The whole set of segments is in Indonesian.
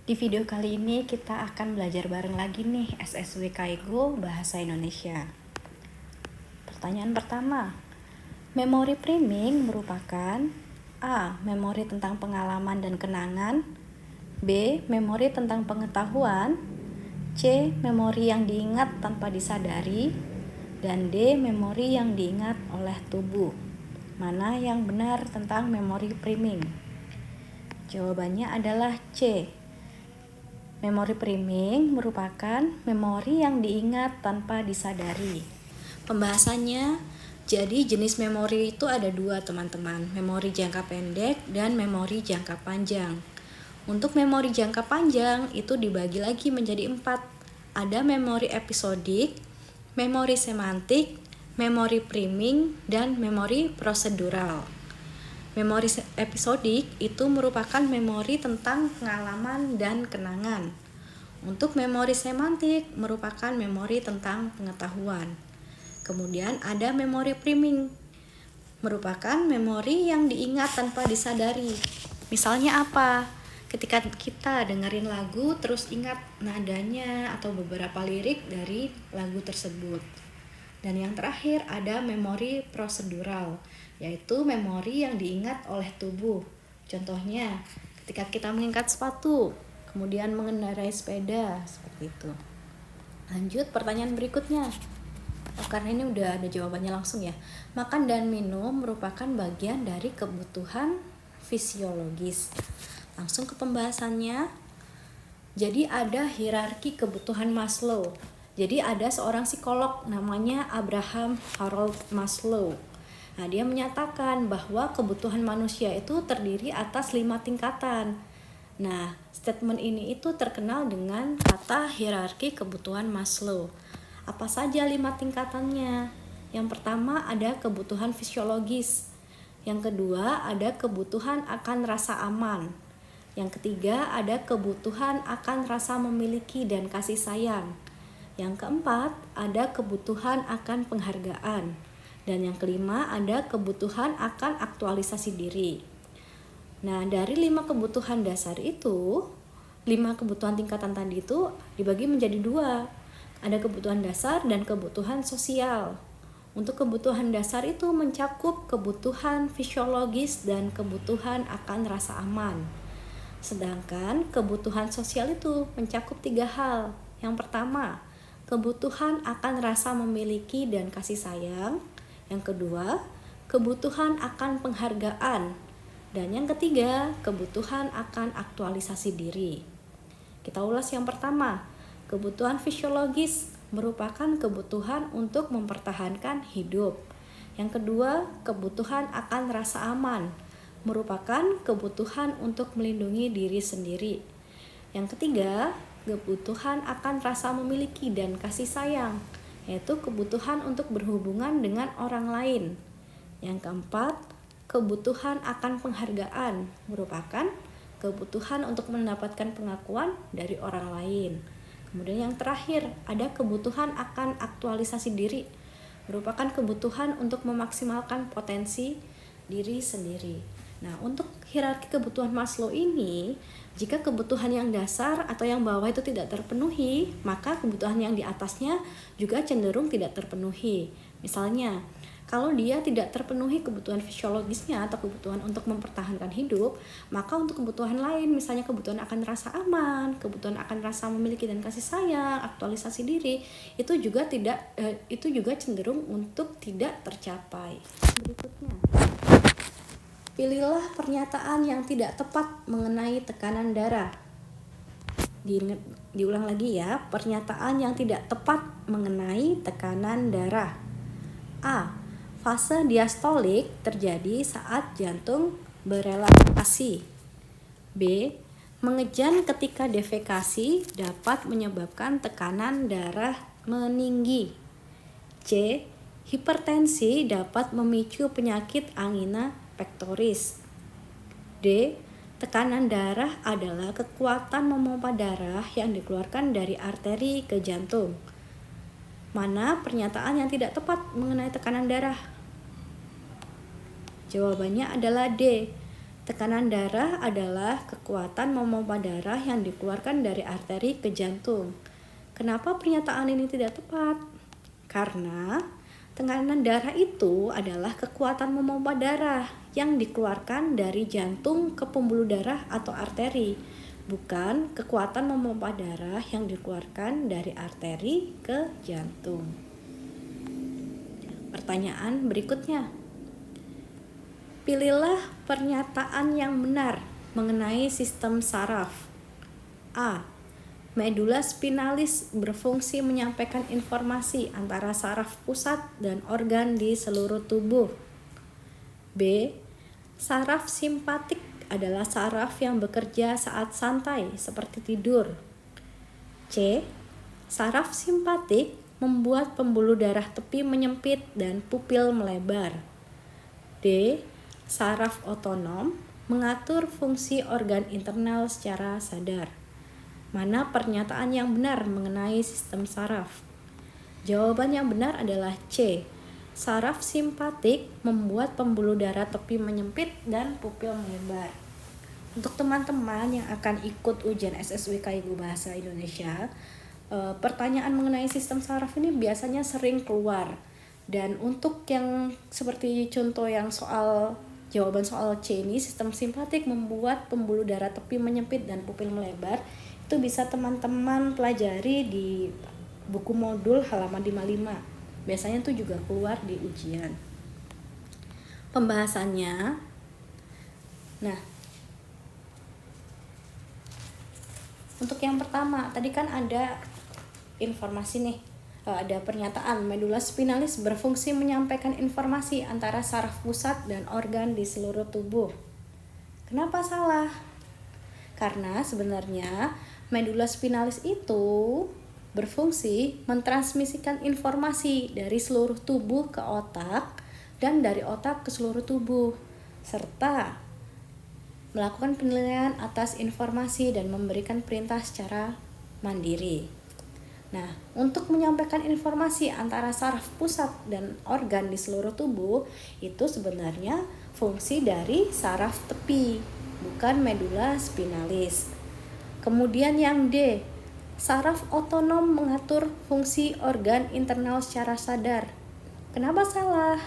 Di video kali ini kita akan belajar bareng lagi nih SSW Kaigo Bahasa Indonesia. Pertanyaan pertama, memori priming merupakan A. Memori tentang pengalaman dan kenangan, B. Memori tentang pengetahuan, C. Memori yang diingat tanpa disadari, dan D. Memori yang diingat oleh tubuh. Mana yang benar tentang memori priming? Jawabannya adalah C. Memori priming merupakan memori yang diingat tanpa disadari. Pembahasannya, jadi jenis memori itu ada dua teman-teman, memori jangka pendek dan memori jangka panjang. Untuk memori jangka panjang itu dibagi lagi menjadi 4. Ada memori episodik, memori semantik, memori priming, dan memori prosedural. Memori episodik itu merupakan memori tentang pengalaman dan kenangan. Untuk memori semantik merupakan memori tentang pengetahuan. Kemudian ada memori priming, merupakan memori yang diingat tanpa disadari. Misalnya apa? Ketika kita dengerin lagu terus ingat nadanya atau beberapa lirik dari lagu tersebut. Dan yang terakhir ada memori prosedural, yaitu memori yang diingat oleh tubuh. Contohnya, ketika kita mengikat sepatu, kemudian mengendarai sepeda, seperti itu. Lanjut pertanyaan berikutnya. Karena ini udah ada jawabannya langsung ya. Makan dan minum merupakan bagian dari kebutuhan fisiologis. Langsung ke pembahasannya. Jadi ada hierarki kebutuhan Maslow. Jadi ada seorang psikolog namanya Abraham Harold Maslow. Nah, dia menyatakan bahwa kebutuhan manusia itu terdiri atas 5 tingkatan. Nah, statement ini itu terkenal dengan kata hierarki kebutuhan Maslow. Apa saja 5 tingkatannya? Yang pertama ada kebutuhan fisiologis. Yang kedua ada kebutuhan akan rasa aman. Yang ketiga ada kebutuhan akan rasa memiliki dan kasih sayang. Yang keempat ada kebutuhan akan penghargaan. Dan yang kelima ada kebutuhan akan aktualisasi diri. Nah, dari 5 kebutuhan dasar itu, 5 kebutuhan tingkatan tadi itu dibagi menjadi 2. Ada kebutuhan dasar dan kebutuhan sosial. Untuk kebutuhan dasar itu mencakup kebutuhan fisiologis dan kebutuhan akan rasa aman. Sedangkan kebutuhan sosial itu mencakup 3 hal. Yang pertama, kebutuhan akan rasa memiliki dan kasih sayang. Yang kedua, kebutuhan akan penghargaan. Dan yang ketiga, kebutuhan akan aktualisasi diri. Kita ulas yang pertama. Kebutuhan fisiologis merupakan kebutuhan untuk mempertahankan hidup. Yang kedua, kebutuhan akan rasa aman merupakan kebutuhan untuk melindungi diri sendiri. Yang ketiga, kebutuhan akan rasa memiliki dan kasih sayang, yaitu kebutuhan untuk berhubungan dengan orang lain. Yang keempat, kebutuhan akan penghargaan merupakan kebutuhan untuk mendapatkan pengakuan dari orang lain. Kemudian yang terakhir, ada kebutuhan akan aktualisasi diri, merupakan kebutuhan untuk memaksimalkan potensi diri sendiri. Nah, untuk hierarki kebutuhan Maslow ini, jika kebutuhan yang dasar atau yang bawah itu tidak terpenuhi, maka kebutuhan yang di atasnya juga cenderung tidak terpenuhi. Misalnya, kalau dia tidak terpenuhi kebutuhan fisiologisnya atau kebutuhan untuk mempertahankan hidup, maka untuk kebutuhan lain, misalnya kebutuhan akan rasa aman, kebutuhan akan rasa memiliki dan kasih sayang, aktualisasi diri, itu juga cenderung untuk tidak tercapai. Berikutnya, pilihlah pernyataan yang tidak tepat mengenai tekanan darah. Diulang lagi ya, pernyataan yang tidak tepat mengenai tekanan darah. A. Fase diastolik terjadi saat jantung berelaksasi. B. Mengejan ketika defekasi dapat menyebabkan tekanan darah meninggi. C. Hipertensi dapat memicu penyakit angina pectoris. D. Tekanan darah adalah kekuatan memompa darah yang dikeluarkan dari arteri ke jantung. Mana pernyataan yang tidak tepat mengenai tekanan darah? Jawabannya adalah D. Tekanan darah adalah kekuatan memompa darah yang dikeluarkan dari arteri ke jantung. Kenapa pernyataan ini tidak tepat? Karena tekanan darah itu adalah kekuatan memompa darah yang dikeluarkan dari jantung ke pembuluh darah atau arteri, bukan kekuatan memompa darah yang dikeluarkan dari arteri ke jantung. Pertanyaan berikutnya. Pilihlah pernyataan yang benar mengenai sistem saraf. A. Medula spinalis berfungsi menyampaikan informasi antara saraf pusat dan organ di seluruh tubuh. B. Saraf simpatik adalah saraf yang bekerja saat santai seperti tidur. C. Saraf simpatik membuat pembuluh darah tepi menyempit dan pupil melebar. D. Saraf otonom mengatur fungsi organ internal secara sadar. Mana pernyataan yang benar mengenai sistem saraf? Jawaban yang benar adalah C. Saraf simpatik membuat pembuluh darah tepi menyempit dan pupil melebar. Untuk teman-teman yang akan ikut ujian SSW KIGO Bahasa Indonesia, pertanyaan mengenai sistem saraf ini biasanya sering keluar. Dan untuk yang seperti contoh yang jawaban soal C ini, sistem simpatik membuat pembuluh darah tepi menyempit dan pupil melebar, itu bisa teman-teman pelajari di buku modul halaman 55. Biasanya itu juga keluar di ujian. Pembahasannya. Nah, untuk yang pertama, tadi kan ada informasi nih. Ada pernyataan medula spinalis berfungsi menyampaikan informasi antara saraf pusat dan organ di seluruh tubuh. Kenapa salah? Karena sebenarnya medula spinalis itu berfungsi mentransmisikan informasi dari seluruh tubuh ke otak dan dari otak ke seluruh tubuh, serta melakukan penilaian atas informasi dan memberikan perintah secara mandiri. Nah, untuk menyampaikan informasi antara saraf pusat dan organ di seluruh tubuh, itu sebenarnya fungsi dari saraf tepi, bukan medula spinalis. Kemudian yang D, saraf otonom mengatur fungsi organ internal secara sadar. Kenapa salah?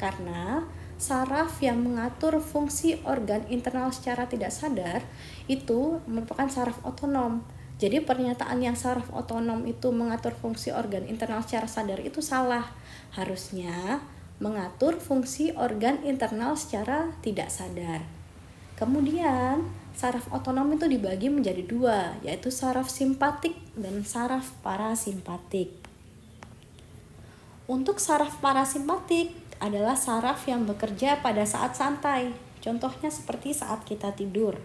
Karena saraf yang mengatur fungsi organ internal secara tidak sadar itu merupakan saraf otonom. Jadi pernyataan yang saraf otonom itu mengatur fungsi organ internal secara sadar itu salah. Harusnya mengatur fungsi organ internal secara tidak sadar. Kemudian saraf otonom itu dibagi menjadi dua, yaitu saraf simpatik dan saraf parasimpatik. Untuk saraf parasimpatik adalah saraf yang bekerja pada saat santai, contohnya seperti saat kita tidur.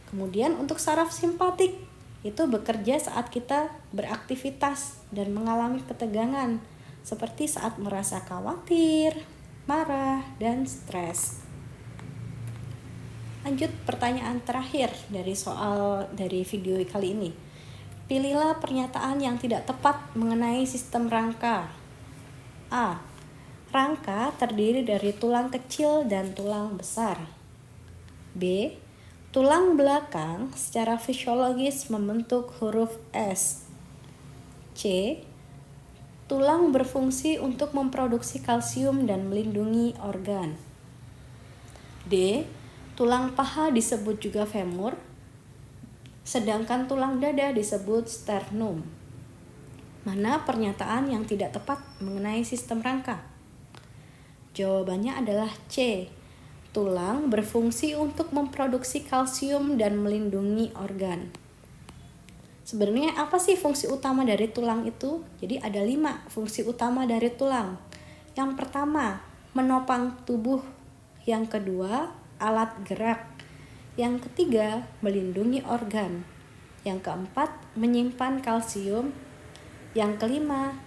Kemudian untuk saraf simpatik itu bekerja saat kita beraktivitas dan mengalami ketegangan, seperti saat merasa khawatir, marah, dan stres. Lanjut pertanyaan terakhir dari video kali ini. Pilihlah pernyataan yang tidak tepat mengenai sistem rangka. A. Rangka terdiri dari tulang kecil dan tulang besar. B. Tulang belakang secara fisiologis membentuk huruf S. C. Tulang berfungsi untuk memproduksi kalsium dan melindungi organ. D. Tulang paha disebut juga femur, sedangkan tulang dada disebut sternum. Mana pernyataan yang tidak tepat mengenai sistem rangka? Jawabannya adalah C. Tulang berfungsi untuk memproduksi kalsium dan melindungi organ. Sebenarnya apa sih fungsi utama dari tulang itu? Jadi ada 5 fungsi utama dari tulang. Yang pertama, menopang tubuh. Yang kedua, alat gerak. Yang ketiga, melindungi organ. Yang keempat, menyimpan kalsium. Yang kelima,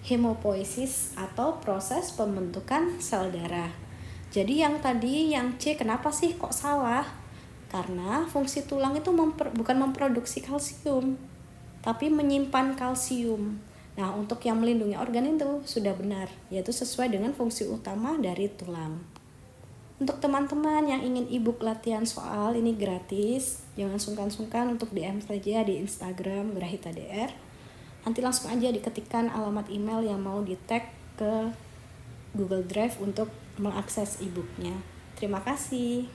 hemopoiesis atau proses pembentukan sel darah. Jadi yang tadi yang C kenapa sih kok salah? Karena fungsi tulang itu bukan memproduksi kalsium, tapi menyimpan kalsium. Nah, untuk yang melindungi organ itu sudah benar, yaitu sesuai dengan fungsi utama dari tulang. Untuk teman-teman yang ingin ebook latihan soal, ini gratis. Jangan sungkan-sungkan untuk DM saja di Instagram Grahita DR. Nanti langsung aja diketikkan alamat email yang mau di-tag ke Google Drive untuk mengakses ebooknya. Terima kasih.